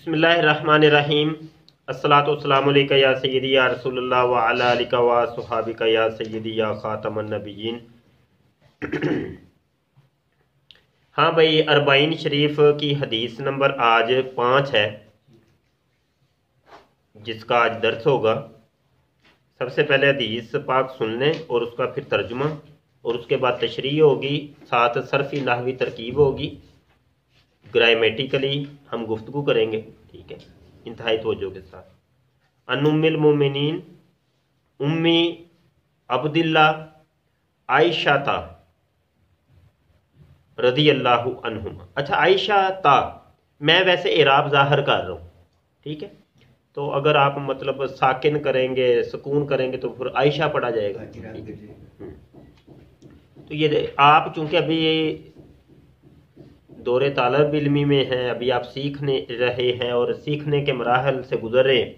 بسم اللہ الرحمن الرحیم۔ الصلاۃ والسلام علیکہ یا سیدی یا رسول اللہ وعلی آلک و صحابک یا سیدی یا خاتم النبیین۔ ہاں بھائی، اربعین شریف کی حدیث نمبر آج 5 ہے جس کا آج درس ہوگا۔ سب سے پہلے حدیث پاک سن لیں اور اس کا پھر ترجمہ، اور اس کے بعد تشریح ہوگی، ساتھ صرفی نحوی ترکیب ہوگی، گرامٹیکلی ہم گفتگو کریں گے، ٹھیک ہے، انتہائی توجہ کے ساتھ۔ ان ام المومنین امی عبداللہ عائشہ تا رضی اللہ عنہما۔ اچھا، عائشہ تا میں ویسے اعراب ظاہر کر رہا ہوں، ٹھیک ہے، تو اگر آپ مطلب ساکن کریں گے، سکون کریں گے تو پھر عائشہ پڑھا جائے گا۔ تو یہ آپ چونکہ ابھی دور طالب علمی میں ہیں، ابھی آپ سیکھنے رہے ہیں اور سیکھنے کے مراحل سے گزر رہے ہیں،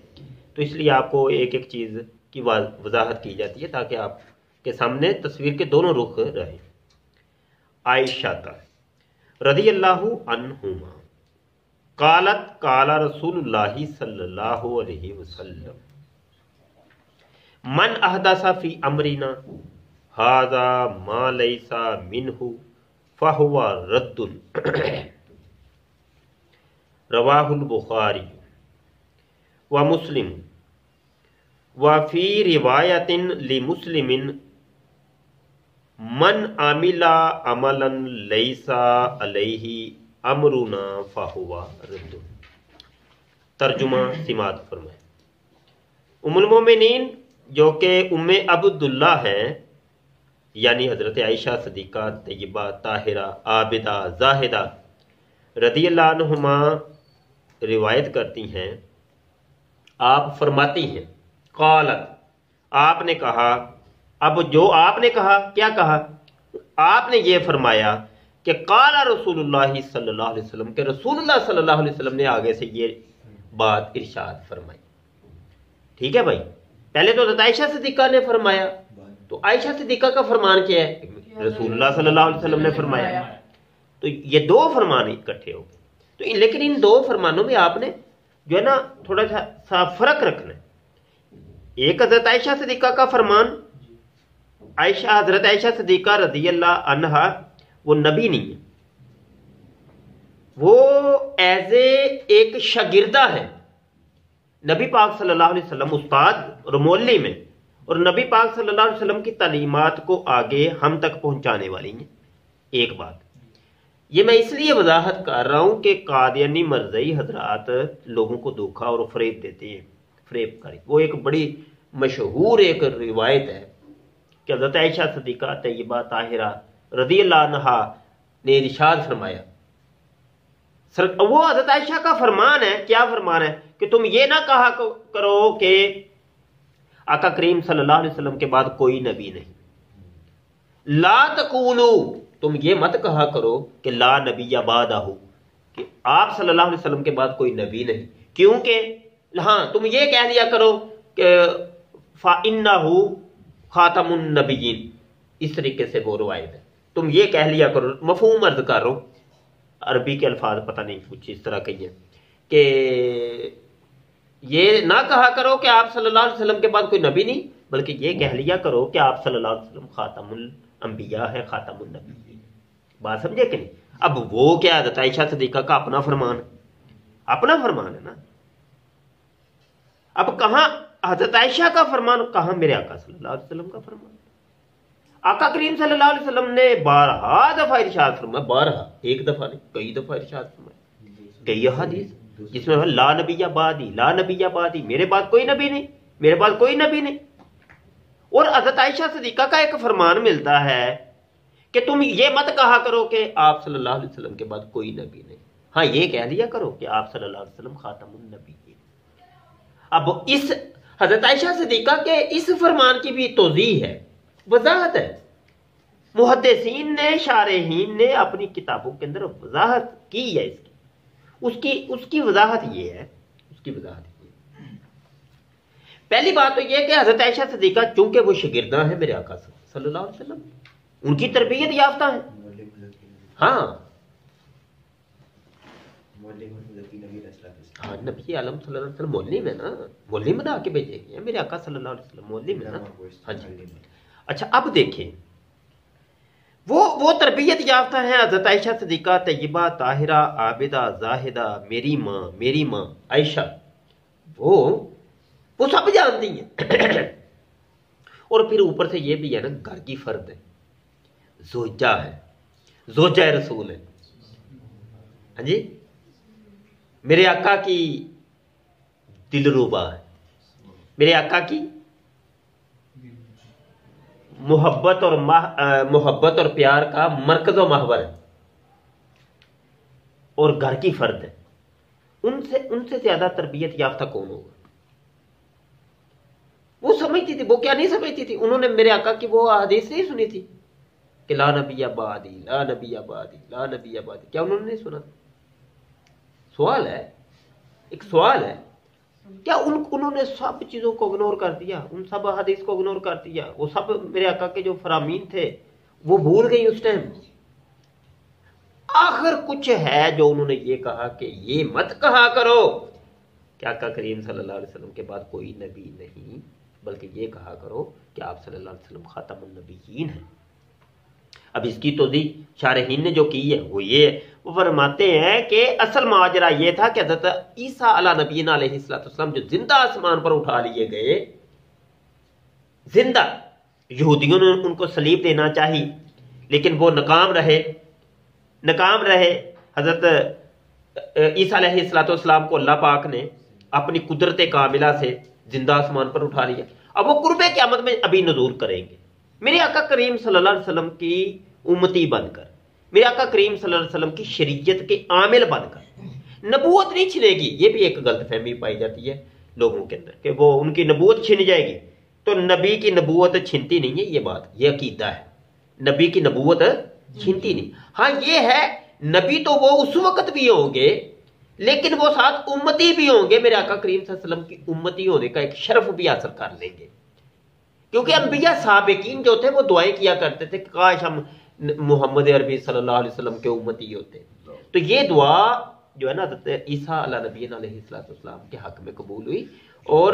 تو اس لیے آپ کو ایک ایک چیز کی وضاحت کی جاتی ہے تاکہ آپ کے سامنے تصویر کے دونوں رخ رہیں۔ عائشہ رضی اللہ عنہما قالت قال رسول اللہ صلی اللہ علیہ وسلم من احدث فی امرنا ھذا ما لیس منہ فہو رد۔ رواہ البخاری و مسلم وفی روایت لمسلم من عمل عملا لیس علیہ امرنا فہو رد۔ ترجمہ سماعت فرمائیں۔ ام المومنین جو کہ ام عبداللہ ہیں، یعنی حضرت عائشہ صدیقہ طیبہ طاہرہ عابدہ زاہدہ رضی اللہ عنہما روایت کرتی ہیں، آپ فرماتی ہیں قالت، آپ نے کہا۔ اب جو آپ نے کہا، کیا کہا؟ آپ نے یہ فرمایا کہ قال رسول اللہ صلی اللہ علیہ وسلم، کہ رسول اللہ صلی اللہ علیہ وسلم نے آگے سے یہ بات ارشاد فرمائی، ٹھیک ہے بھائی۔ پہلے تو حضرت عائشہ صدیقہ نے فرمایا، تو عائشہ صدیقہ کا فرمان کیا ہے؟ رسول اللہ صلی اللہ علیہ وسلم نے فرمایا۔ تو یہ دو فرمان اکٹھے ہو گئے، تو لیکن ان دو فرمانوں میں آپ نے جو ہے نا تھوڑا سا فرق رکھنا ہے۔ ایک حضرت عائشہ صدیقہ کا فرمان، حضرت عائشہ صدیقہ رضی اللہ عنہا وہ نبی نہیں ہے، وہ ایز ایک شاگردہ ہے نبی پاک صلی اللہ علیہ وسلم، استاد اور مولم میں، اور نبی پاک صلی اللہ علیہ وسلم کی تعلیمات کو آگے ہم تک پہنچانے والی ہیں۔ ایک بات یہ میں اس لیے وضاحت کر رہا ہوں کہ قادیانی مرزئی حضرات لوگوں کو دھوکا اور فریب دیتے ہیں، فریب کاری۔ وہ ایک بڑی مشہور ایک روایت ہے کہ حضرت عائشہ صدیقہ طیبہ طاہرہ رضی اللہ عنہا نے ارشاد فرمایا، وہ حضرت عائشہ کا فرمان ہے، کیا فرمان ہے؟ کہ تم یہ نہ کہا کرو کہ آقا کریم صلی اللہ علیہ وسلم کے بعد کوئی نبی نہیں۔ لا تقولو، تم یہ مت کہا کرو کہ لا نبی بعدہ، کہ آپ صلی اللہ علیہ وسلم کے بعد کوئی نبی نہیں، کیونکہ ہاں تم یہ کہہ لیا کرو کہ فَإِنَّهُ خاتم النبیین، اس طریقے سے وہ روایت ہے، تم یہ کہہ لیا کرو، مفہوم عرض کر رہا ہوں، عربی کے الفاظ پتہ نہیں کچھ اس طرح کہیے کہ یہ نہ کہا کرو کہ آپ صلی اللہ علیہ وسلم کے بعد کوئی نبی نہیں، بلکہ یہ کہہ لیا کرو کہ آپ صلی اللہ علیہ وسلم خاتم الانبیاء ہے، خاتم النبی۔ بات سمجھے کہ نہیں؟ اب وہ کیا حضرت عائشہ صدیقہ کا اپنا فرمان ہے، اپنا فرمان ہے نا۔ اب کہاں حضرت عائشہ کا فرمان، کہاں میرے آقا صلی اللہ علیہ وسلم کا فرمان؟ آقا کریم صلی اللہ علیہ وسلم نے بارہا دفعہ ارشاد فرمایا، بارہا، ایک دفعہ نہیں، کئی دفعہ ارشاد فرمایا، کئی حدیث جس میں لا نبی بعدی، لا نبی بعدی، میرے بعد کوئی نبی نہیں، میرے بعد کوئی نبی نہیں۔ اور حضرت عائشہ صدیقہ کا ایک فرمان ملتا ہے کہ تم یہ مت کہا کرو کہ آپ صلی اللہ علیہ وسلم کے بعد کوئی نبی نہیں، ہاں یہ کہہ لیا کرو کہ آپ صلی اللہ علیہ وسلم خاتم النبی۔ اب اس حضرت عائشہ صدیقہ کے اس فرمان کی بھی توضیح ہے، وضاحت ہے، محدثین نے، شارحین نے اپنی کتابوں کے اندر وضاحت کی ہے اس کی وضاحت یہ ہے، پہلی بات تو یہ کہ حضرت عائشہ صدیقہ چونکہ وہ شاگردہ ہیں میرے آقا صلی اللہ علیہ وسلم، ان کی تربیت یافتہ ہیں، ہاں ہاں نبی عالم صلی اللہ علیہ وسلم مولم ہے نا، مولم بنا کے بھیجے گئے میرے آقا صلی اللہ علیہ وسلم مولم ہے نا. ہاں جی. اچھا اب دیکھیں وہ تربیت یافتہ ہیں حضرت عائشہ صدیقہ طیبہ طاہرہ عابدہ زاہدہ، میری ماں عائشہ، وہ سب جانتی ہیں. اور پھر اوپر سے یہ بھی ہے نا گھر کی فرد ہے، زوجہ ہے، زوجہ رسول ہے. ہاں جی میرے آقا کی دلربا ہے، میرے آقا کی محبت اور پیار کا مرکز و محور ہے، اور گھر کی فرد ہے. ان سے زیادہ تربیت یافتہ کون ہوگا؟ وہ سمجھتی تھی، وہ کیا نہیں سمجھتی تھی؟ انہوں نے میرے آقا کی وہ حدیث نہیں سنی تھی کہ لا نبی بعدی، لا نبی بعدی، لا نبی بعدی. کیا انہوں نے نہیں سنا؟ سوال ہے، ایک سوال ہے. کیا انہوں نے سب چیزوں کو اگنور کر دیا؟ ان سب حدیث کو اگنور کر دیا؟ وہ سب میرے آقا کے جو فرامین تھے وہ بھول گئی اس ٹائم؟ آخر کچھ ہے جو انہوں نے یہ کہا کہ یہ مت کہا کرو کہ آقا کریم صلی اللہ علیہ وسلم کے بعد کوئی نبی نہیں، بلکہ یہ کہا کرو کہ آپ صلی اللہ علیہ وسلم خاتم النبیین ہیں. اب اس کی توضیح شارحین نے جو کی ہے وہ یہ ہے، وہ فرماتے ہیں کہ اصل ماجرا یہ تھا کہ حضرت عیسیٰ علیہ نبینا علیہ السلام جو زندہ آسمان پر اٹھا لیے گئے، زندہ، یہودیوں نے ان کو صلیب دینا چاہی لیکن وہ ناکام رہے. حضرت عیسیٰ علیہ السلام کو اللہ پاک نے اپنی قدرت کاملہ سے زندہ آسمان پر اٹھا لیا. اب وہ قرب قیامت میں ابھی نزول کریں گے میرے آقا کریم صلی اللہ علیہ وسلم کی امتی بن کر، میرے آقا کریم صلی اللہ علیہ وسلم کی شریعت کے عامل بن کر. نبوت نہیں چھنے گی، یہ بھی ایک غلط فہمی پائی جاتی ہے لوگوں کے اندر کہ وہ ان کی نبوت چھن جائے گی. تو نبی کی نبوت چھنتی نہیں ہے، یہ بات، یہ عقیدہ ہے. نبی کی نبوت چھنتی نہیں. ہاں یہ ہے نبی تو وہ اس وقت بھی ہوں گے لیکن وہ ساتھ امتی بھی ہوں گے، میرے آقا کریم صلی اللہ علیہ وسلم کی امتی ہونے کا ایک شرف بھی حاصل کر لیں گے. کیونکہ انبیاء سابقین جو تھے وہ دعائیں کیا کرتے تھے کہ کاش ہم محمد عربی صلی اللہ علیہ وسلم کے امتی ہوتے. تو یہ دعا جو ہے نا حضرت عیسیٰ علیہ نبینا علیہ السلام کے حق میں قبول ہوئی، اور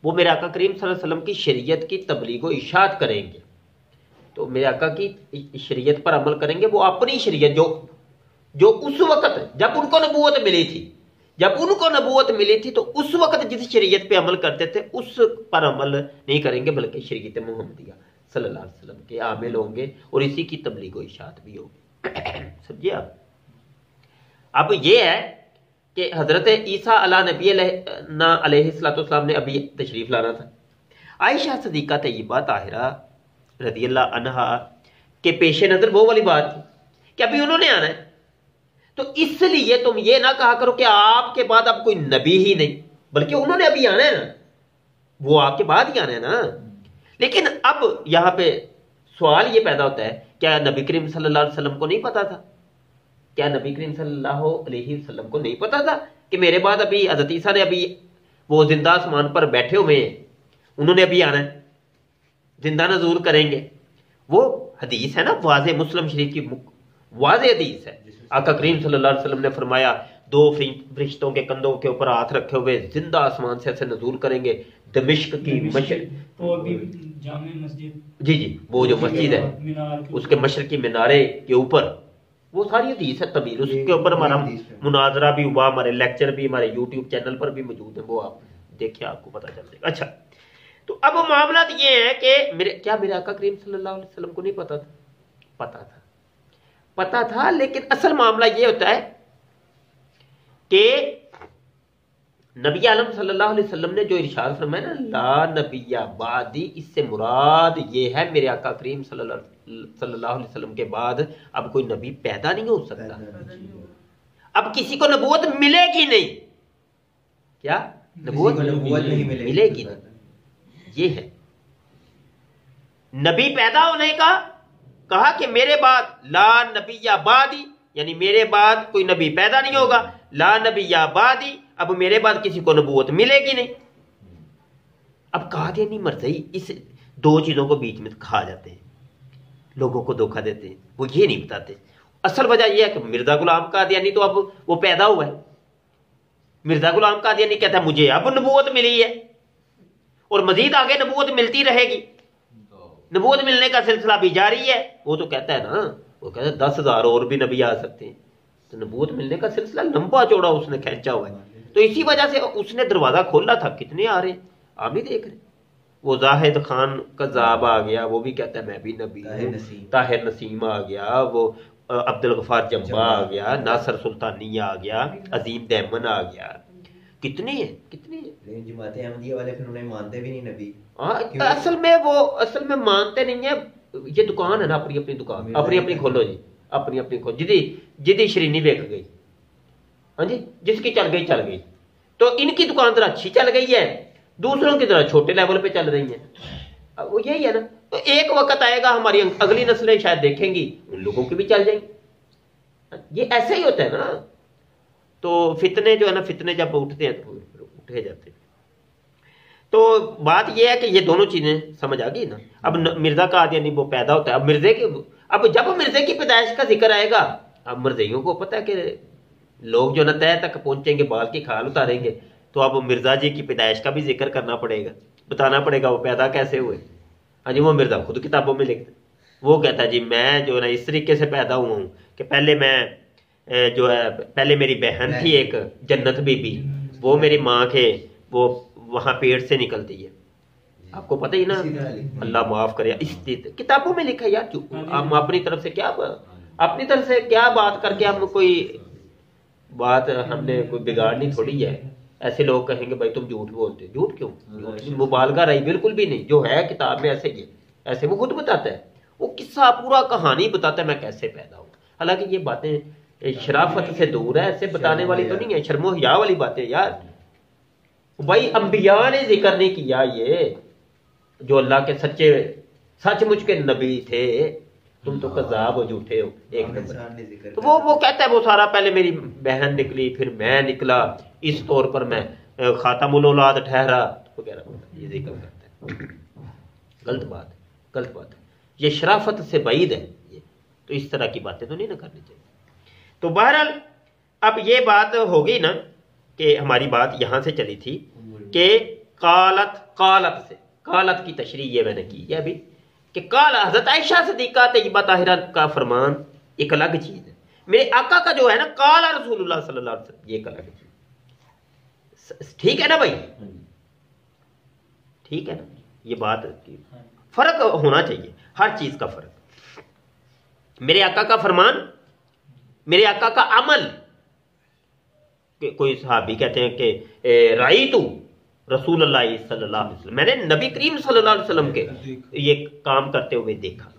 وہ میرے آقا کریم صلی اللہ علیہ وسلم کی شریعت کی تبلیغ و اشاعت کریں گے. تو میرے آقا کی شریعت پر عمل کریں گے، وہ اپنی شریعت جو اس وقت جب ان کو نبوت ملی تھی تو اس وقت جس شریعت پہ عمل کرتے تھے اس پر عمل نہیں کریں گے، بلکہ شریعت محمدیہ صلی اللہ علیہ وسلم کے عامل ہوں گے اور اسی کی تبلیغ و اشاعت بھی ہوگی. سمجھے آپ؟ اب یہ ہے کہ حضرت عیسیٰ علیہ نبی علیہ السلام نے ابھی تشریف لانا تھا. عائشہ صدیقہ طیبہ طاہرہ رضی اللہ عنہا کے پیش نظر وہ والی بات تھی کہ ابھی انہوں نے آنا ہے، تو اس لیے تم یہ نہ کہا کرو کہ آپ کے بعد اب کوئی نبی ہی نہیں، بلکہ انہوں نے ابھی آنا ہے نا، وہ آپ کے بعد ہی آنا ہے نا. لیکن اب یہاں پہ سوال یہ پیدا ہوتا ہے، کیا نبی کریم صلی اللہ علیہ وسلم کو نہیں پتا تھا؟ کیا نبی کریم صلی اللہ علیہ وسلم کو نہیں پتا تھا کہ میرے بعد ابھی حضرت عیسیٰ نے ابھی وہ زندہ آسمان پر بیٹھے ہوئے ہیں، انہوں نے ابھی آنا ہے، زندہ نزول کریں گے؟ وہ حدیث ہے نا واضح، مسلم شریف کی واضح حدیث ہے. آقا کریم صلی اللہ علیہ وسلم نے فرمایا 2 فرشتوں کے کندھوں کے اوپر ہاتھ رکھے ہوئے زندہ آسمان سے ایسے نزول کریں گے دمشق کی مشرق، وہ بھی جامع مسجد، جی وہ جو مسجد ہے اس کے مشرقی مینارے کے اوپر، وہ ساری حدیث ہے طویل، اس کے اوپر ہمارا مناظرہ بھی ہوا، ہمارے لیکچر بھی ہمارے یوٹیوب چینل پر بھی موجود ہیں، وہ آپ دیکھیں آپ کو پتہ چل جائے گا. اچھا تو اب معاملات یہ ہیں کہ کیا میرے آقا کریم صلی اللہ علیہ وسلم کو نہیں پتا تھا؟ پتا تھا لیکن اصل معاملہ یہ ہوتا ہے کہ نبی عالم صلی اللہ علیہ وسلم نے جو ارشاد فرمایا نا لا نبی بعدی، اس سے مراد یہ ہے میرے آقا کریم صلی اللہ علیہ وسلم کے بعد اب کوئی نبی پیدا نہیں ہو سکتا، اب کسی کو نبوت ملے گی نہیں. کیا نبوت ملے گی نہیں؟ یہ ہے نبی پیدا ہونے کا کہا کہ میرے بعد لا نبی بعدی، یعنی میرے بعد کوئی نبی پیدا نہیں ہوگا. لا نبی بعدی، اب میرے بعد کسی کو نبوت ملے گی نہیں. اب قادیانی مرزائی اس 2 چیزوں کو بیچ میں کھا جاتے ہیں، لوگوں کو دھوکہ دیتے ہیں. وہ یہ نہیں بتاتے اصل وجہ یہ ہے کہ مرزا غلام قادیانی تو اب وہ پیدا ہوا ہے. مرزا غلام قادیانی کہتا ہے مجھے اب نبوت ملی ہے اور مزید آگے نبوت ملتی رہے گی, نبوت ملنے کا سلسلہ بھی جاری ہے. وہ تو کہتا ہے نا, وہ کہتا ہے 10,000 اور بھی نبی آ سکتے ہیں. تو نبوت ملنے کا سلسلہ لمبا چوڑا اس نے کھینچا ہوا ہے. تو اسی وجہ سے اس نے دروازہ کھولا تھا. کتنے آ رہے ہیں آپ بھی دیکھ رہے ہیں. وہ زاہد خان قذاب آ گیا, وہ بھی کہتا ہے میں بھی نبی ہوں. طاہر نسیم آ گیا, وہ عبد الغفار جمبا آ گیا, ناصر سلطانی آ گیا, عظیم دیمن آ گیا. کتنے ہیں, کتنے ہیں. جماعت احمدیہ والے پھر انہیں مانتے بھی نہیں نبی. اصل میں مانتے نہیں ہیں. یہ دکان ہے نا, اپنی اپنی دکان, اپنی اپنی کھولو جی, اپنی اپنی کھولو. جدی شرینی ویک گئی, ہاں جی, جس کی چل گئی. تو ان کی دکان ذرا اچھی چل گئی ہے, دوسروں کی ذرا چھوٹے لیول پہ چل رہی ہیں. وہ یہی ہے نا. تو ایک وقت آئے گا ہماری اگلی نسلیں شاید دیکھیں گی, ان لوگوں کی بھی چل جائیں گی. یہ ایسا ہی ہوتا ہے نا. تو فتنے جو ہے نا, فتنے جب اٹھتے ہیں تو اٹھے جاتے ہیں. تو بات یہ ہے کہ یہ دونوں چیزیں سمجھ آ گئی نا. اب مرزا قادیانی وہ پیدا ہوتا ہے. اب جب مرزے کی پیدائش کا ذکر آئے گا, اب مرزائیوں کو پتہ ہے کہ لوگ جو نا طے تک پہنچیں گے, بال کی کھال اتاریں گے. تو اب مرزا جی کی پیدائش کا بھی ذکر کرنا پڑے گا, بتانا پڑے گا وہ پیدا کیسے ہوئے. ہاں جی, وہ مرزا خود کتابوں میں لکھتا ہے. وہ کہتا ہے جی میں جو ہے نا اس طریقے سے پیدا ہوا ہوں کہ پہلے میری بہن تھی ایک جنت بی بی, وہ میری ماں کے وہ وہاں پیڑ سے نکلتی ہے. آپ کو پتہ ہی نا, اللہ معاف کرے, اس کتابوں میں لکھا ہے یار. ہم اپنی طرف سے کیا بات کر کے ہم کوئی بات ہم نے کوئی بگاڑنی تھوڑی ہے. ایسے لوگ کہیں گے بھائی تم جھوٹ بولتے. جھوٹ کیوں؟ مبالغہ رہی بالکل بھی نہیں. جو ہے کتاب میں ایسے ہی ہے, ایسے وہ خود بتاتا ہے. وہ قصہ پورا کہانی بتاتا ہے میں کیسے پیدا ہوں. حالانکہ یہ باتیں شرافت سے دور ہے, ایسے بتانے والی تو نہیں ہے, شرم و حیا والی باتیں یار. بھائی انبیاء نے ذکر نہیں کیا یہ, جو اللہ کے سچ مچ کے نبی تھے. تم تو کذاب ہو, جھوٹے ہو ایک نمبر. تو وہ کہتا ہے وہ سارا پہلے میری بہن نکلی, پھر میں نکلا, اس طور پر میں خاتم الاولاد ٹھہرا وغیرہ. یہ ذکر کرتا ہے. غلط بات ہے. یہ شرافت سے بعید ہے یہ. تو اس طرح کی باتیں تو نہیں نہ کرنی چاہیے. تو بہرحال اب یہ بات ہوگی نا کہ ہماری بات یہاں سے چلی تھی کہ قالت کی تشریح یہ میں نے کی ہے ابھی کہ حضرت عائشہ صدیقہ طیبہ طاہرہ کا فرمان ایک الگ چیز ہے. میرے آقا کا جو ہے نا قال رسول اللہ صلی اللہ علیہ وسلم, یہ ایک الگ چیز. ٹھیک ہے نا بھائی, ٹھیک ہے نا. یہ بات فرق ہونا چاہیے, ہر چیز کا فرق. میرے آقا کا فرمان, میرے آقا کا عمل. کوئی صحابی کہتے ہیں کہ رأیتو رسول اللہ صلی اللہ علیہ وسلم, میں نے نبی کریم صلی اللہ علیہ وسلم کے یہ کام کرتے ہوئے دیکھا.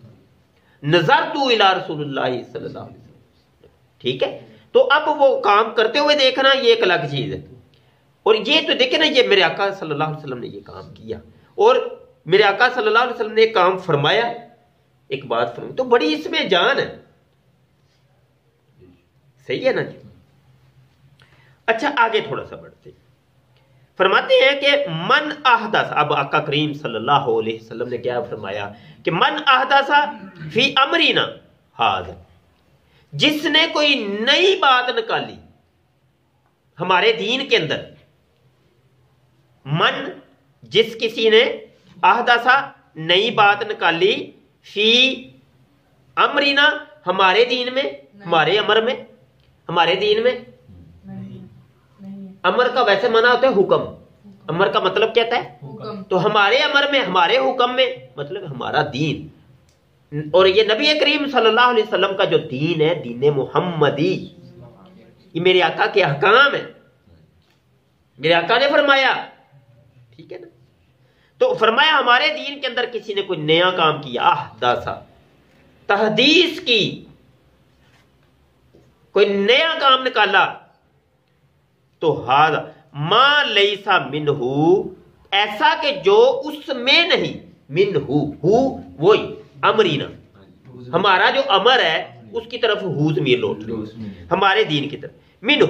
نظرتو الی رسول اللہ صلی اللہ علیہ وسلم. ٹھیک ہے, تو اب وہ کام کرتے ہوئے دیکھنا یہ ایک الگ چیز ہے. اور یہ تو دیکھیں نا, یہ میرے آقا صلی اللہ علیہ وسلم نے یہ کام کیا, اور میرے آقا صلی اللہ علیہ وسلم نے ایک کام فرمایا, ایک بات فرمائی, تو بڑی اس میں جان ہے. صحیح ہے نا جی. اچھا آگے تھوڑا سا بڑھتے, فرماتے ہیں کہ من احدث, اب آقا کریم صلی اللہ علیہ وسلم نے کیا فرمایا کہ من احدث فی امرنا ھذا, جس نے کوئی نئی بات نکالی ہمارے دین کے اندر. من, جس کسی نے, احدث نئی بات نکالی, فی امرنا ہمارے دین میں, ہمارے امر میں, ہمارے دین میں. امر کا ویسے معنی ہوتا ہے حکم. امر کا مطلب کیا ہے حکم. تو ہمارے امر میں, ہمارے حکم میں مطلب ہمارا دین. اور یہ نبی کریم صلی اللہ علیہ وسلم کا جو دین ہے, دین محمدی, یہ میرے آقا کے احکام ہے, میرے آقا نے فرمایا. ٹھیک ہے نا. تو فرمایا ہمارے دین کے اندر کسی نے کوئی نیا کام کیا, احدث, تحدیث کی, کوئی نیا کام نکالا, تو ھذا ما لیس منہ, ایسا کہ جو اس میں نہیں, منہ ہو وہی امرینا, ہمارا جو امر ہے اس کی طرف ہو ضمیر لوٹ رہی, ہمارے دین کی طرف. منہ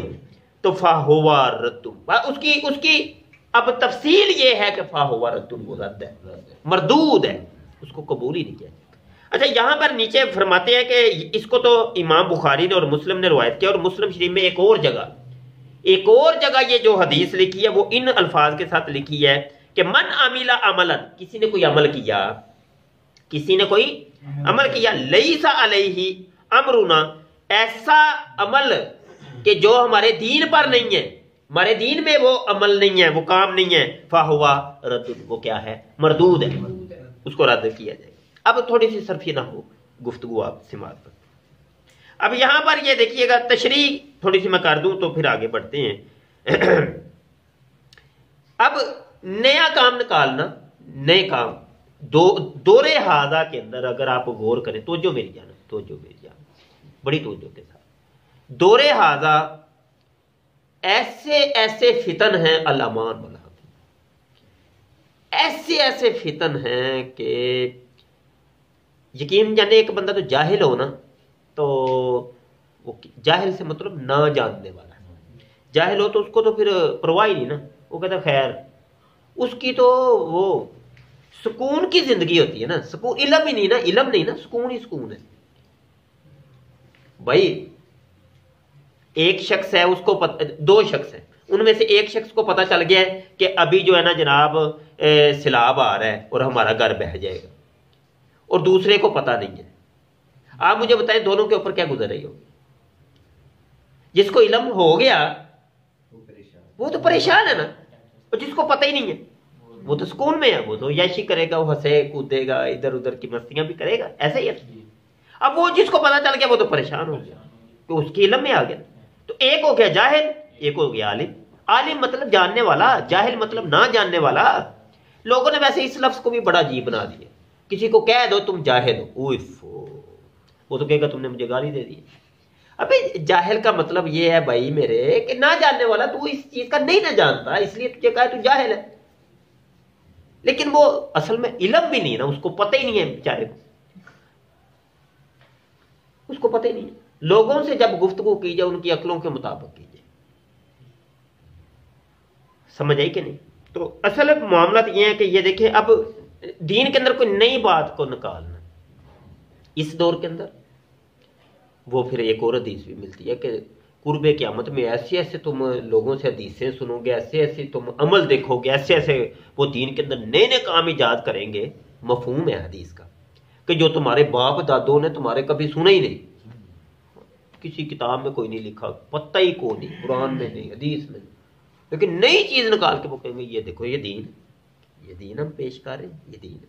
تو فہو رد, اس کی اب تفصیل یہ ہے کہ فہو رد, وہ رد ہے, مردود ہے, اس کو قبول ہی نہیں کیا. اچھا یہاں پر نیچے فرماتے ہیں کہ اس کو تو امام بخاری نے اور مسلم نے روایت کیا، اور مسلم شریف میں ایک اور جگہ یہ جو حدیث لکھی ہے وہ ان الفاظ کے ساتھ لکھی ہے کہ من عمل عملا، کسی نے کوئی عمل کیا لیسا علیہ امرنا، ایسا عمل کہ جو ہمارے دین پر نہیں ہے، ہمارے دین میں وہ عمل نہیں ہے، وہ کام نہیں ہے، فہوا رد، وہ کیا ہے؟ مردود ہے، اس کو رد کیا جائے گا۔ اب تھوڑی سی صرفی نہ ہو گفتگو آپ سماعت پر۔ اب یہاں پر یہ دیکھیے گا، تشریح تھوڑی سی میں کر دوں تو پھر آگے بڑھتے ہیں۔ اب نیا کام نکالنا، نئے کام دور حاضہ کے اندر اگر آپ غور کریں، توجہ میری جان، بڑی توجہ کے ساتھ، دور حاضہ ایسے فتن ہیں الامان والحق، ایسے فتن ہیں کہ یقین جانے ایک بندہ تو جاہل ہو نا، تو وہ جاہل سے مطلب نہ جاننے والا ہے، جاہل ہو تو اس کو تو پھر پرواہ ہی نہیں نا، وہ کہتا خیر، اس کی تو وہ سکون کی زندگی ہوتی ہے نا، سکون، علم ہی نہیں نا، علم نہیں نا، سکون ہی سکون ہے بھائی۔ ایک شخص ہے، اس کو دو شخص ہیں، ان میں سے ایک شخص کو پتا چل گیا ہے کہ ابھی جو ہے نا جناب سیلاب آ رہا ہے اور ہمارا گھر بہہ جائے گا، اور دوسرے کو پتا نہیں ہے۔ آپ مجھے بتائیں دونوں کے اوپر کیا گزر رہی ہوگی؟ جس کو علم ہو گیا وہ تو پریشان ہے نا، اور جس کو پتہ ہی نہیں ہے وہ تو سکون میں ہے، وہ تو یاشی کرے گا، وہ ہنسے کودے گا، ادھر ادھر کی مستیاں بھی کرے گا، ایسا ہی ہے۔ اب وہ جس کو پتا چل گیا وہ تو پریشان ہو گیا، تو اس کی علم میں آ گیا۔ تو ایک ہو گیا جاہل، ایک ہو گیا عالم۔ عالم مطلب جاننے والا، جاہل مطلب نہ جاننے والا۔ لوگوں نے ویسے اس لفظ کو بھی بڑا عجیب بنا دیا، کسی کو کہہ دو تم جاہل ہو، وہ تو کہے گا تم نے مجھے گالی دے دی۔ ابے جاہل کا مطلب یہ ہے بھائی میرے کہ نہ جاننے والا، تو اس چیز کا نہیں نہ جانتا، اس لیے تجھے کہا تو جاہل ہے، لیکن وہ اصل میں علم بھی نہیں نا، اس کو پتہ ہی نہیں ہے بیچارے کو، اس کو پتہ ہی نہیں ہے۔ لوگوں سے جب گفتگو کی جائے ان کی عقلوں کے مطابق کی جائے، سمجھ آئی کہ نہیں؟ تو اصل معاملات یہ ہے کہ یہ دیکھیں، اب دین کے اندر کوئی نئی بات کو نکالنا اس دور کے اندر، وہ پھر ایک اور حدیث بھی ملتی ہے کہ قرب قیامت میں ایسے تم لوگوں سے حدیثیں سنو گے، ایسے تم عمل دیکھو گے، ایسے وہ دین کے اندر نئے کام ایجاد کریں گے۔ مفہوم ہے حدیث کا کہ جو تمہارے باپ دادوں نے تمہارے کبھی سنا ہی نہیں، کسی کتاب میں کوئی نہیں لکھا، پتہ ہی کو نہیں، قرآن میں نہیں، حدیث میں نہیں، لیکن نئی چیز نکال کے وہ کہیں گے یہ دیکھو، یہ دین ہم پیش کر رہے ہیں، یہ دین ہے۔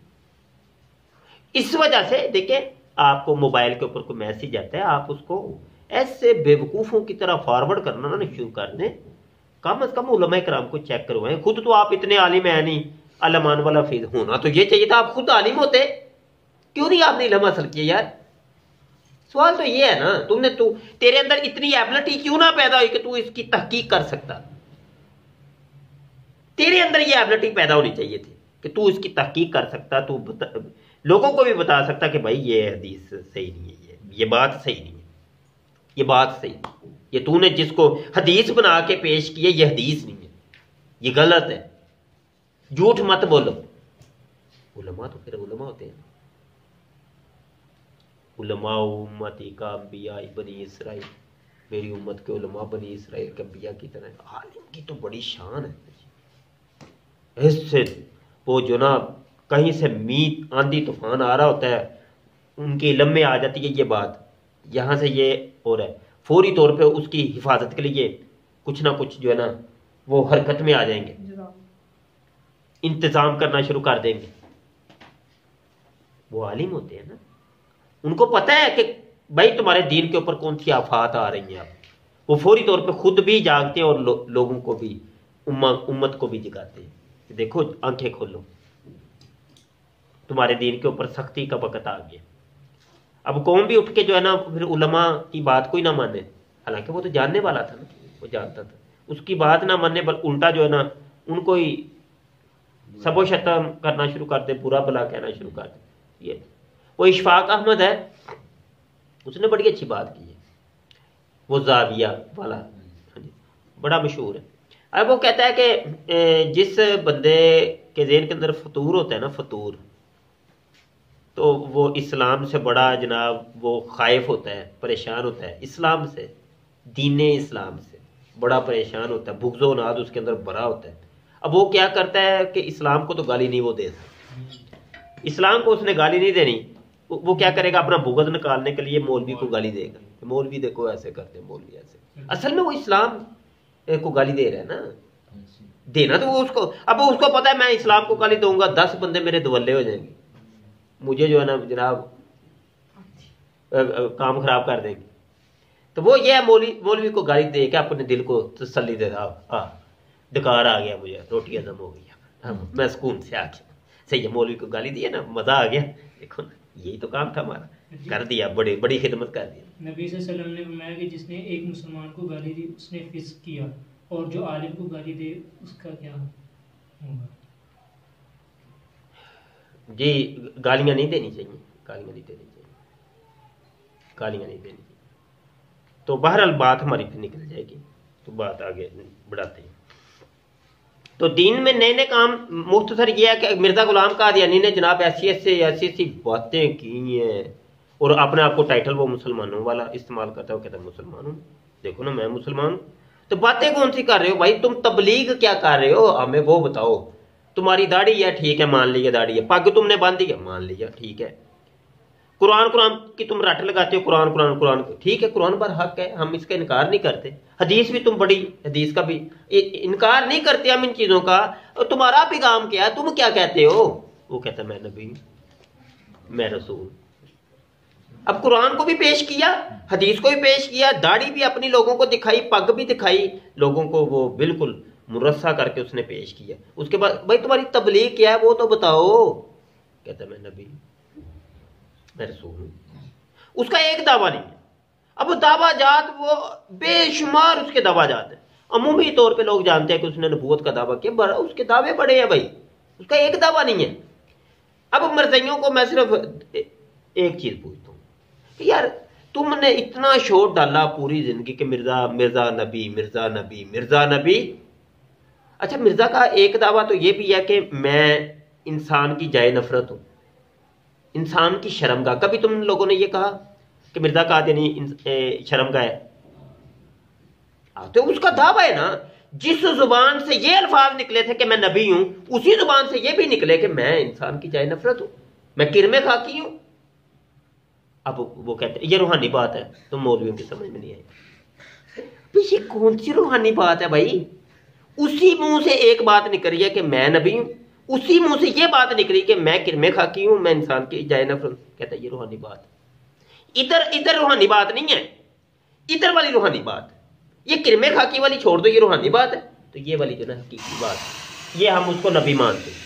اس وجہ سے دیکھیں، آپ کو موبائل کے اوپر کوئی میسج آتا ہے، آپ اس کو ایسے بے وقوفوں کی طرح فارورڈ کرنا نہ شروع کر دیں، کم از کم علماء کرام کو چیک کروائیں۔ خود تو آپ اتنے عالم ہیں نہیں، علمان والا فیض ہونا تو یہ چاہیے تھا، آپ خود عالم ہوتے، کیوں نہیں آپ نے علم حاصل کیا یار؟ سوال تو یہ ہے نا، تیرے اندر اتنی ایبلٹی کیوں نہ پیدا ہوئی کہ تو اس کی تحقیق کر سکتا؟ تیرے اندر یہ ایبلٹی پیدا ہونی چاہیے تھی کہ تو اس کی تحقیق کر سکتا، تو لوگوں کو بھی بتا سکتا کہ بھائی یہ حدیث صحیح نہیں ہے، یہ بات صحیح نہیں ہے، یہ بات صحیح نہیں، یہ تو نے جس کو حدیث بنا کے پیش کی ہے یہ حدیث نہیں ہے، یہ غلط ہے، جھوٹ مت بولو۔ علماء تو پھر علماء ہوتے ہیں، علماء امتی کا انبیاء بنی اسرائیل، میری امت کے علماء بنی اسرائیل کے انبیاء کی طرح۔ عالم کی تو بڑی شان ہے، اس سے وہ جو نا کہیں سے میت آندھی طوفان آ رہا ہوتا ہے، ان کے علم میں آ جاتی ہے یہ بات، یہاں سے یہ ہو رہا ہے، فوری طور پہ اس کی حفاظت کے لیے کچھ نہ کچھ جو ہے نا وہ حرکت میں آ جائیں گے، انتظام کرنا شروع کر دیں گے۔ وہ عالم ہوتے ہیں نا، ان کو پتہ ہے کہ بھائی تمہارے دین کے اوپر کون سی آفات آ رہی ہیں، وہ فوری طور پہ خود بھی جاگتے ہیں اور لوگوں کو بھی، امت کو بھی جگاتے ہیں کہ دیکھو آنکھیں کھولو، تمہارے دین کے اوپر سختی کا وقت آ گیا۔ اب قوم بھی اٹھ کے جو ہے نا پھر علماء کی بات کوئی نہ مانے، حالانکہ وہ تو جاننے والا تھا نا، وہ جانتا تھا، اس کی بات نہ ماننے پر الٹا جو ہے نا ان کو ہی سب و شتم کرنا شروع کر دے، برا بلا کہنا شروع کر دے۔ یہ وہ اشفاق احمد ہے، اس نے بڑی اچھی بات کی ہے، وہ زاویہ والا، بڑا مشہور ہے۔ اب وہ کہتا ہے کہ جس بندے کے ذہن کے اندر فطور ہوتا ہے نا، فطور، تو وہ اسلام سے بڑا جناب وہ خائف ہوتا ہے، پریشان ہوتا ہے اسلام سے، دین اسلام سے بڑا پریشان ہوتا ہے، بغض و ناد اس کے اندر بھرا ہوتا ہے۔ اب وہ کیا کرتا ہے کہ اسلام کو تو گالی نہیں وہ دے سکتا، اسلام کو اس نے گالی نہیں دینی، وہ کیا کرے گا، اپنا بغض نکالنے کے لیے مولوی کو گالی دے گا، مولوی دیکھو ایسے کرتے ہیں، مولوی ایسے، اصل میں وہ اسلام کو گالی دے رہا ہے نا، دینا تو وہ اس کو، اب اس کو پتا ہے میں اسلام کو گالی دوں گا 10 بندے میرے دولے ہو جائیں گے، مجھے جو ہے نا جناب کام خراب کر دیں گے، تو وہ یہ مولوی کو گالی دے کے اپنے دل کو تسلی دے رہا، ڈکار آ گیا، مجھے روٹی ہضم ہو گئی، میں سکون سے آ گیا، صحیح ہے، مولوی کو گالی دی نا، مزہ آ گیا، دیکھو نا یہی تو کام تھا ہمارا، کر دیا، بڑی خدمت کر دی۔ نبی صلی اللہ علیہ وسلم نے فرمایا کہ جس نے ایک مسلمان کو گالی دی اس نے فسق کیا، اور جو عالم کو گالی دے اس کا کیا ہوگا؟ جی گالیاں نہیں دینی چاہیے، گالیاں نہیں دینی چاہیے، گالیاں نہیں دینی چاہیے، تو بہرحال بات ہماری پھر نکل جائے گی، تو بات آگے بڑھاتے ہیں۔ تو دین میں نئے نئے کام، مختصر یہ ہے کہ مرزا غلام قادیانی نے جناب ایسی باتیں کی ہیں، اور اپنے آپ کو ٹائٹل وہ مسلمانوں والا استعمال کرتا ہے، وہ کہتا ہے مسلمان ہوں، دیکھو نا میں مسلمان ہوں، تو باتیں کون سی کر رہے ہو بھائی، تم تبلیغ کیا کر رہے ہو، ہمیں وہ بتاؤ، تمہاری داڑھی ہے ٹھیک ہے مان لیا، داڑھی ہے، پگ تم نے باندھی ہے مان لیا ٹھیک ہے، قرآن کی تم رٹ لگاتے ہو، قرآن ٹھیک ہے، قرآن پر حق ہے، ہم اس کا انکار نہیں کرتے، حدیث بھی تم بڑی، حدیث کا بھی انکار نہیں کرتے ہم ان چیزوں کا، اور تمہارا پیغام کیا ہے، تم کیا کہتے ہو، وہ کہتا ہے میں نبی ہوں، میں رسول۔ اب قرآن کو بھی پیش کیا، حدیث کو بھی پیش کیا، داڑھی بھی اپنی لوگوں کو دکھائی، پگ بھی دکھائی لوگوں کو، وہ بالکل مرصع کر کے اس نے پیش کیا، اس کے بعد بھائی تمہاری تبلیغ کیا ہے وہ تو بتاؤ، کہتا ہے میں نبی ہوں، میں رسول ہوں، اس کا ایک دعویٰ نہیں ہے۔ اب دعویٰ جات وہ بے شمار اس کے دعویٰ جات ہیں، عمومی طور پہ لوگ جانتے ہیں کہ اس نے نبوت کا دعویٰ کیا، اس کے دعوے بڑے ہیں بھائی، اس کا ایک دعویٰ نہیں ہے۔ اب مرزائیوں کو میں صرف ایک چیز پوچھتا ہوں کہ یار تم نے اتنا شور ڈالا پوری زندگی کہ مرزا نبی، مرزا نبی، مرزا نبی، اچھا مرزا کا ایک دعویٰ تو یہ بھی ہے کہ میں انسان کی جائے نفرت ہوں، انسان کی شرمگاہ، کبھی تم لوگوں نے یہ کہا کہ مرزا قادیانی شرمگاہ ہے؟ تو اس کا دعویٰ ہے نا، جس زبان سے یہ الفاظ نکلے تھے کہ میں نبی ہوں، اسی زبان سے یہ بھی نکلے کہ میں انسان کی جائے نفرت ہوں، میں کرمے خاکی ہوں۔ اب وہ کہتے ہیں یہ روحانی بات ہے، تم مولویوں کی سمجھ میں نہیں آئی، یہ کون سی روحانی بات ہے بھائی؟ اسی منہ سے ایک بات نکلی ہے کہ میں نبی ہوں، اسی منہ سے یہ بات نکلی کہ میں کرمے خاکی ہوں، میں انسان کی جائے نفرت، کہتا ہے یہ روحانی بات ہے۔ ادھر روحانی بات نہیں ہے، ادھر والی روحانی بات، یہ کرمے خاکی والی چھوڑ دو، یہ روحانی بات ہے، تو یہ والی جو نا حقیقی بات ہے، یہ ہم اس کو نبی مانتے ہیں۔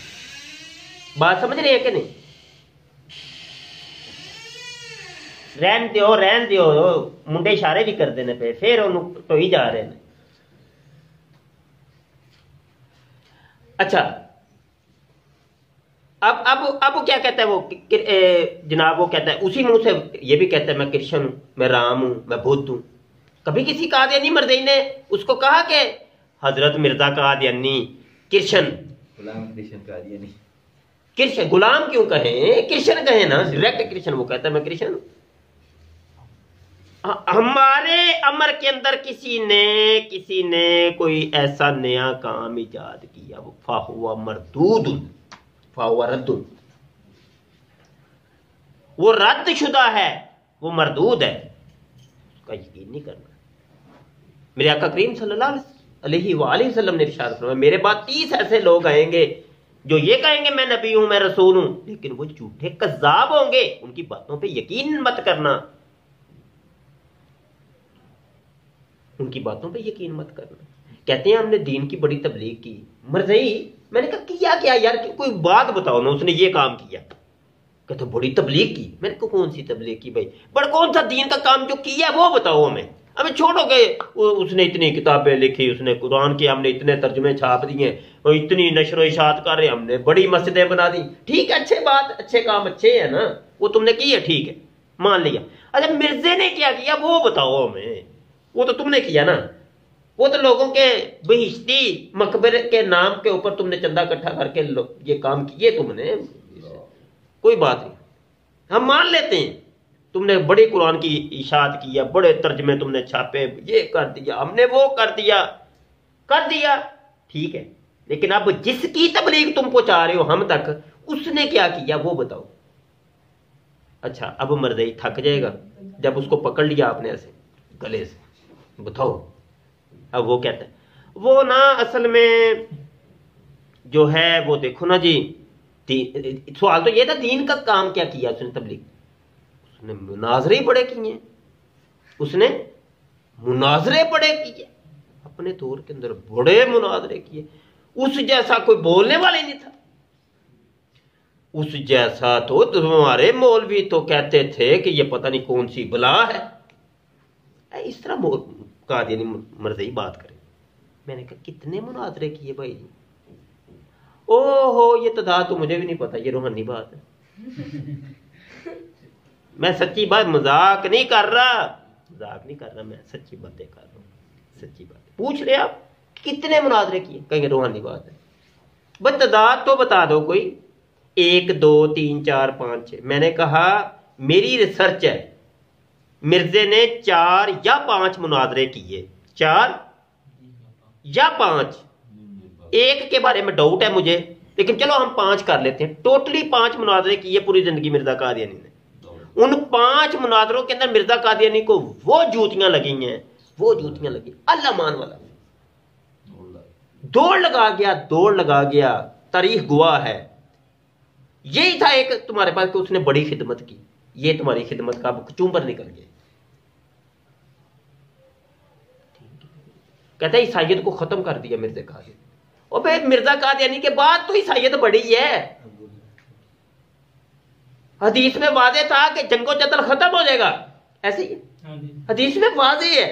بات سمجھ رہے ہیں کہ نہیں؟ رہن دیو منڈے اشارے بھی کرتے ہیں پہ، پھر انہوں تو ہی جا رہے ہیں۔ اچھا اب کیا کہتا ہے وہ جناب، وہ کہتا ہے اسی منہ سے یہ بھی کہتا ہے میں کرشن ہوں، میں رام ہوں، میں بدھ ہوں۔ کبھی کسی قادیانی مرزائی نے اس کو کہا کہ حضرت مرزا قادیانی کرشن، غلام کرشن قادیانی، کرشن غلام کیوں کہیں، کرشن کہیں نا، ڈائریکٹ کرشن، وہ کہتا ہے میں کرشن ہوں۔ ہمارے امر کے اندر کسی نے کوئی ایسا نیا کام ایجاد کیا، وہ فاہوا مردود، فاہوا رد، وہ رد شدہ ہے، وہ مردود ہے، اس کا یقین نہیں کرنا۔ میرے آقا کریم صلی اللہ علیہ وآلہ وسلم نے ارشاد فرمایا میرے بعد 30 ایسے لوگ آئیں گے جو یہ کہیں گے میں نبی ہوں، میں رسول ہوں، لیکن وہ جھوٹے کذاب ہوں گے، ان کی باتوں پہ یقین مت کرنا، ان کی باتوں پہ یقین مت کرنا۔ کہتے ہیں ہم نے دین کی بڑی تبلیغ کی، مرزائی میں نے کہا کیا یار، کوئی بات بتاؤ نا، اس نے یہ کام کیا، کہتے بڑی تبلیغ کی، میں نے کہا کون سی تبلیغ کی بھائی، بڑا کون سا دین کا کام جو کیا وہ بتاؤ ہمیں چھوڑو کہ اس نے اتنی کتابیں لکھی، اس نے قرآن کے ہم نے اتنے ترجمے چھاپ دیے، اور اتنی نشر و اشاعت کر رہے، ہم نے بڑی مسجدیں بنا دی، ٹھیک ہے اچھے بات، اچھے کام اچھے ہیں نا، وہ تم نے کی ہے ٹھیک ہے مان لیا، اچھا مرزے نے کیا کیا وہ بتاؤ ہمیں، وہ تو تم نے کیا نا، وہ تو لوگوں کے بہشتی مقبرے کے نام کے اوپر تم نے چندہ اکٹھا کر کے یہ کام کیے تم نے، کوئی بات نہیں۔ ہم مان لیتے ہیں تم نے بڑے قرآن کی اشاعت کی ہے، بڑے ترجمے تم نے چھاپے، یہ کر دیا ہم نے، وہ کر دیا ٹھیک ہے، لیکن اب جس کی تبلیغ تم پہنچا رہے ہو ہم تک، اس نے کیا کیا وہ بتاؤ۔ اچھا اب مرضی تھک جائے گا جب اس کو پکڑ لیا آپ نے ایسے گلے سے، بتاؤ اب وہ کہتا ہے وہ نا اصل میں جو ہے وہ دیکھو نا جی، سوال تو یہ تھا دین کا کام کیا کیا اس نے تبلیغ، اس نے مناظرے بڑے کیے، اس نے مناظرے بڑے کیے، اپنے دور کے اندر بڑے مناظرے کیے، اس جیسا کوئی بولنے والے نہیں تھا، اس جیسا تو تمہارے مولوی تو کہتے تھے کہ یہ پتہ نہیں کون سی بلا ہے، اس طرح قادیانی مرضی بات کرے۔ میں نے کہا کتنے مناظرے کیے بھائی جی؟ او ہو یہ تعداد تو مجھے بھی نہیں پتا، یہ روحانی بات ہے، میں سچی بات مذاق نہیں کر رہا، میں سچی باتیں کر رہا ہوں، سچی بات پوچھ رہے آپ کتنے مناظرے کیے، کہیں گے روحانی بات ہے، بس تعداد تو بتا دو کوئی، 1 2 3 4 5 6۔ میں نے کہا میری ریسرچ ہے، مرزے نے 4 یا 5 مناظرے کیے، 4 یا 5، ایک کے بارے میں ڈاؤٹ ہے مجھے، لیکن چلو ہم 5 کر لیتے ہیں، ٹوٹلی 5 مناظرے کیے پوری زندگی مرزا قادیانی نے۔ ان 5 مناظروں کے اندر مرزا قادیانی کو وہ جوتیاں لگی ہیں، اللہ مان والا دوڑ لگا گیا، تاریخ گواہ ہے۔ یہی تھا ایک تمہارے پاس کہ اس نے بڑی خدمت کی، یہ تمہاری خدمت کا چومبر نکل گیا۔ کہتا ہے عیسائیت کو ختم کر دیا مرزا قادیانی، اور پھر مرزا قادیانی کے بعد تو عیسائیت بڑی ہے، حدیث میں واضح تھا کہ جنگ و جدل ختم ہو جائے گا، ایسے ہی حدیث میں واضح ہے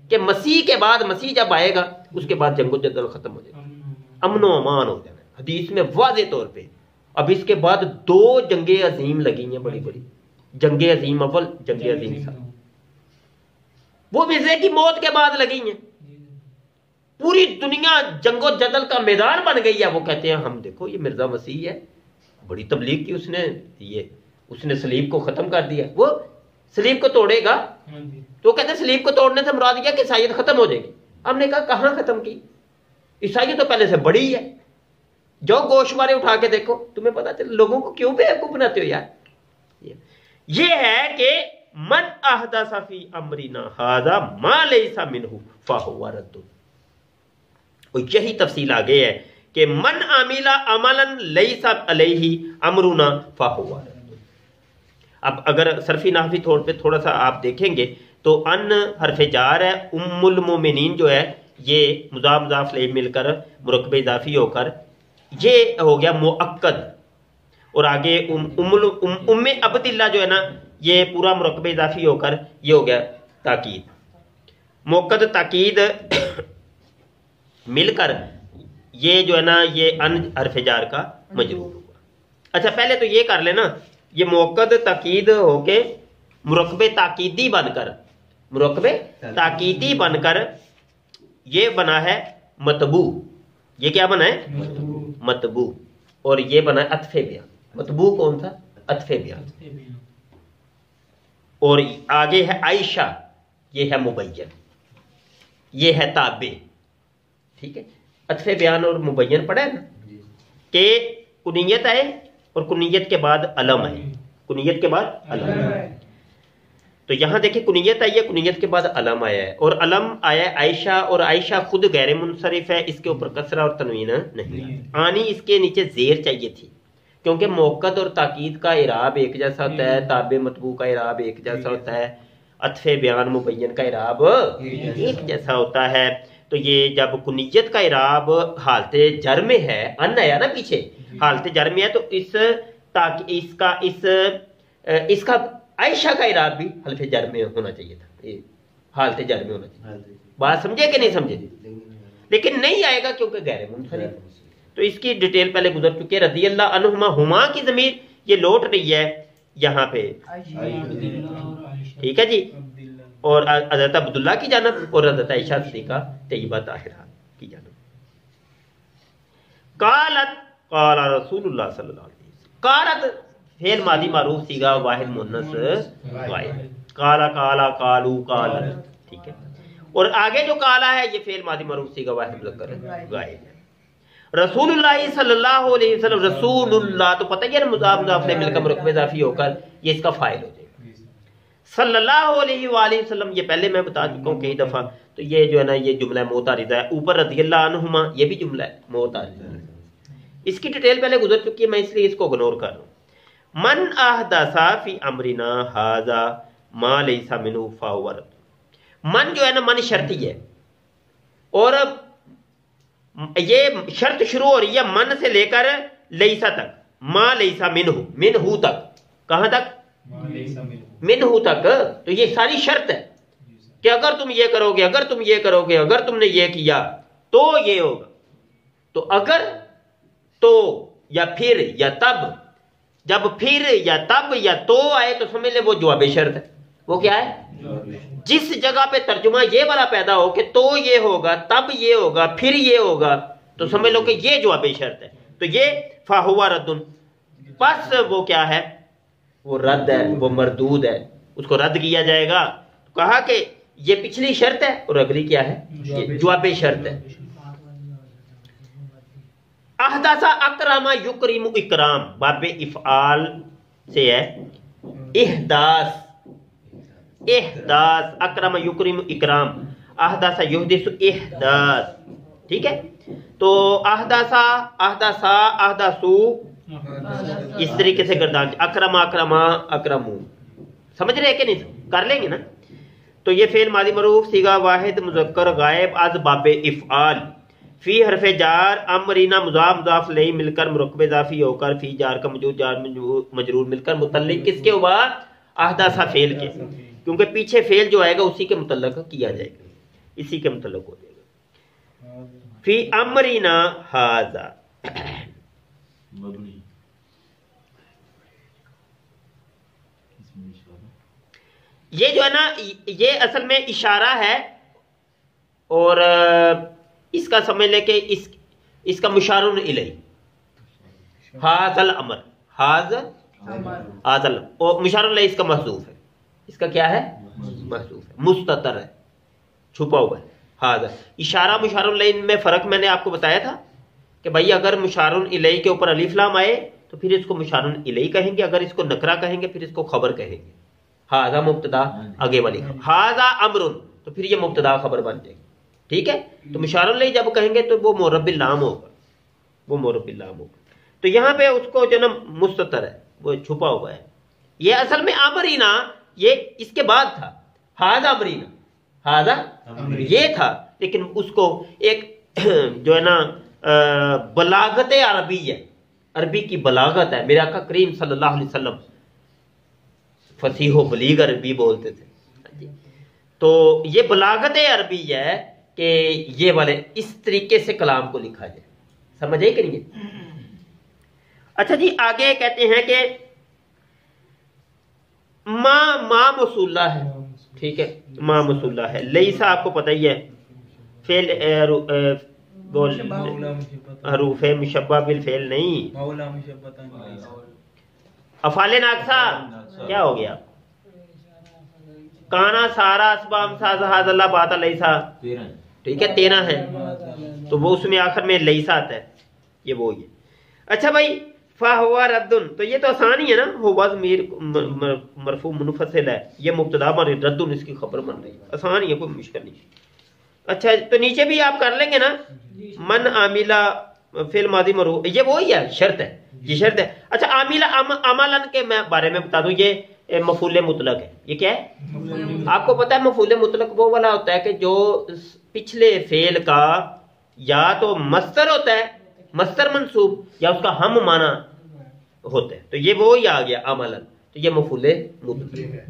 کہ مسیح کے بعد، مسیح جب آئے گا اس کے بعد جنگ و جدل ختم ہو جائے گا، امن و امان ہو جانا ہے حدیث میں واضح طور پہ۔ اب اس کے بعد 2 جنگیں عظیم لگی ہیں، بڑی بڑی جنگ عظیم اول، جنگ عظیم ثانی، وہ مرزے کی موت کے بعد لگی ہیں، پوری دنیا جنگ و جدل کا میدان بن گئی ہے۔ وہ کہتے ہیں ہم دیکھو یہ مرزا مسیح ہے، بڑی تبلیغ کی اس نے صلیب کو ختم کر دیا، وہ صلیب کو توڑے گا، تو کہتے ہیں صلیب کو توڑنے سے مراد یہ کہ عیسائیت ختم ہو جائے گی۔ ہم نے کہا کہاں ختم کی، عیسائیت تو پہلے سے بڑی ہے، جو گوشوارے اٹھا کے دیکھو تمہیں پتا چلے، لوگوں کو کیوں بیوقوف بناتے ہو یار۔ یہ ہے کہ من احدث فی امرنا ھذا ما لیس منہ فہو رد، اور یہی تفصیل آگے ہے کہ من عمل عملا لیس علیہ امرنا فہو رد۔ اب اگر صرفی نحوی طور پہ تھوڑا سا آپ دیکھیں گے تو ان حرف جار ہے، ام المومنین جو ہے یہ مضاف مضاف الیہ مل کر مرکب اضافی ہو کر یہ ہو گیا مؤکد، اور آگے ام عبداللہ جو ہے نا یہ پورا مرکب اضافی ہو کر یہ ہو گیا تاکید، مؤکد تاکید مل کر یہ جو ہے نا یہ ان حرف جار کا مجرور ہوا۔ اچھا پہلے تو یہ کر لینا، یہ مؤکد تاکید ہو کے مرکب تاکیدی بن کر، مرکب تاکیدی بن کر یہ بنا ہے مطبوع، یہ کیا بنا ہے مطبوع، اور یہ بنا ہے عطف بیان۔ مطبوع کون تھا؟ عطف بیان، اور آگے ہے عائشہ، یہ ہے مبین، یہ ہے تابع، ٹھیک ہے۔ عطف بیان اور مبین پڑھا ہے نا کہ کنیت آئے اور کنیت کے بعد علم آئے، کنیت کے بعد علم آئے، تو یہاں دیکھیں کنیت آئی ہے، کنیت کے بعد علم آیا ہے، اور علم آیا ہے عائشہ، اور عائشہ خود غیر منصرف ہے، اس کے اوپر کسرہ اور تنوین نہیں آنی، اس کے نیچے زیر چاہیے تھی، کیونکہ موقد اور تاکید کا اعراب ایک جیسا ہوتا ہے، تابع مطبوع کا اعراب ایک جیسا ہوتا ہے، عطف بیان مبین کا اعراب ایک جیسا ہوتا ہے۔ تو یہ جب کنیت کا اعراب حالت جر میں ہے، ان آیا نا پیچھے، حالت جر میں ہے، تو اس کا عائشہ کا اعراب بھی حلف جر میں ہونا چاہیے تھا، حالت جر میں ہونا چاہیے۔ بات سمجھے کہ نہیں سمجھے؟ لیکن نہیں آئے گا کیونکہ غیر منصرف، تو اس کی ڈیٹیل پہلے گزر چکی ہے۔ رضی اللہ عنہما، ہما کی ضمیر یہ لوٹ رہی ہے یہاں پہ، ٹھیک ہے جی، اور حضرت عبداللہ کی جانب اور حضرت عائشہ صدیقہ طیبہ طاہرہ کی جانب۔ قالت قال رسول اللہ صلی اللہ علیہ وسلم، قالت فعل ماضی معروف سیغہ واحد مؤنث غائب. کالا کالا کالو کال. ٹھیک ہے. اور آگے جو کالا ہے یہ فعل ماضی معروف سیغہ واحد مذکر غائب ہے. رسول اللہ صلی اللہ علیہ وسلم، رسول اللہ تو پتہ ہے مضاف مضاف نے مل کر مرکب اضافی ہو کر یہ اس کا فاعل ہو جائے گا. صلی اللہ علیہ وآلہ وسلم یہ پہلے میں بتا چکا ہوں کئی دفعہ. تو یہ جو ہے نا یہ جملہ معترضہ ہے. اوپر رضی اللہ عنہما یہ بھی جملہ ہے معترضہ ہے. اس کی ڈیٹیل پہلے گزر چکی ہے، میں اس لیے اس کو اگنور کر رہا ہوں. من احدث فی امرنا ھذا ما لیس منہ فہو رد. من جو ہے نا من شرطی ہے، اور یہ شرط شروع ہو رہی ہے من سے لے کر لیسا تک، ما لیسا منہ تک. کہاں تک؟ منہ تک. تو یہ ساری شرط ہے کہ اگر تم یہ کرو گے، اگر تم یہ کرو گے، اگر تم نے یہ کیا تو یہ ہوگا. تو اگر، تو یا پھر یا تب، جب پھر یا تب یا تو آئے تو سمجھ لے وہ جواب شرط ہے. وہ کیا ہے؟ جس جگہ پہ ترجمہ یہ والا پیدا ہو کہ تو یہ ہوگا، تب یہ ہوگا، پھر یہ ہوگا، تو سمجھ لو کہ یہ جواب شرط ہے. تو یہ فہو رد، پس وہ کیا ہے؟ وہ رد ہے، وہ مردود ہے، اس کو رد کیا جائے گا. کہا کہ یہ پچھلی شرط ہے اور اگلی کیا ہے؟ یہ جواب شرط ہے. احدث اکرم یکرم اکرام باب افعال سے ہے. احداث، احداث، اکرم یکرم اکرام، احدث یحدث احداث. ٹھیک ہے. تو احدثا، احدثا، احدثو اس طریقے سے گردان. اکرم، اکرما، اکرمو. سمجھ رہے کہ نہیں؟ کر لیں گے نا. تو یہ فعل ماضی معروف صیغہ واحد مذکر غائب از باب افعال. فی حرف جار امرینا مضاف مضاف الیہ مل کر مرکب اضافی ہو کر فی جار کا موجود جار مجرور مل کر متعلق کس کے ہوا؟ احدث فعل کے. کیونکہ پیچھے فعل جو آئے گا اسی کے متعلق کیا جائے گا، اسی کے متعلق ہو جائے گا. فی امرینا ھذا. یہ جو ہے نا یہ اصل میں اشارہ ہے، اور اس کا سمجھ لے کہ اس کا مشار الیہ. ھذا الامر، ھذا الامر، اور مشار الیہ اس کا محذوف ہے. اس کا کیا ہے؟ محذوف ہے، مستتر ہے، چھپا ہوا ہے. ھذا اشارہ مشار الیہ میں فرق میں نے آپ کو بتایا تھا کہ بھائی اگر مشار الیہ کے اوپر الف لام آئے تو پھر اس کو مشار الیہ کہیں گے، اگر اس کو نکرہ کہیں گے پھر اس کو خبر کہیں گے. ھذا مبتدا آگے والی، ھذا امر تو پھر یہ مبتدا خبر بن جائے گی. ٹھیک ہے. تو مشار الیہ جب کہیں گے تو وہ معرب اللام ہوگا، وہ معرب اللام ہوگا. تو یہاں پہ اس کو جو نا مستتر ہے، وہ چھپا ہوا ہے. یہ اصل میں امرینا یہ اس کے بعد تھا. ھذا امرینا، ھذا یہ تھا، لیکن اس کو ایک جو ہے نا بلاغت عربی ہے، عربی کی بلاغت ہے. میرے آقا کریم صلی اللہ علیہ وسلم فصیح و بلیغ عربی بولتے تھے. تو یہ بلاغت عربی ہے کہ یہ والے اس طریقے سے کلام کو لکھا جائے. سمجھے کہ نہیں؟ اچھا جی آگے کہتے ہیں کہ ما موصولہ ہے. ٹھیک ہے، ما موصولہ ہے. لیسا آپ کو پتہ ہی ہے فعل حروف مشبہ بالفعل نہیں، افعال ناقصہ. کیا ہو گیا؟ کانا سارا اسبام ساز حاض اللہ بات لیسا. ٹھیک ہے 13 ہے، تو وہ اس میں آخر میں لیسا آتا ہے، یہ وہی ہے. اچھا بھائی فہو ردن، تو یہ تو آسان ہی ہے نا. ہوا ضمیر مرفوع منفصل ہے، یہ مبتدا مرفوع ردن اس کی خبر بن رہی ہے. آسان ہی ہے، کوئی مشکل نہیں. اچھا تو نیچے بھی آپ کر لیں گے نا. من عاملہ فعل ماضی مرفوع، یہ وہی ہے، شرط ہے، یہ شرط ہے. اچھا عاملہ عملن کے میں بارے میں بتا دوں، یہ مفعول مطلق ہے. یہ کیا ہے؟ آپ کو پتا ہے مفعول مطلق وہ والا ہوتا ہے کہ جو پچھلے فعل کا یا تو مصدر ہوتا ہے، مصدر منصوب، یا اس کا ہم معنی ہوتا ہے. تو یہ وہی آ گیا عملن، تو یہ مفعول مطلق ہے.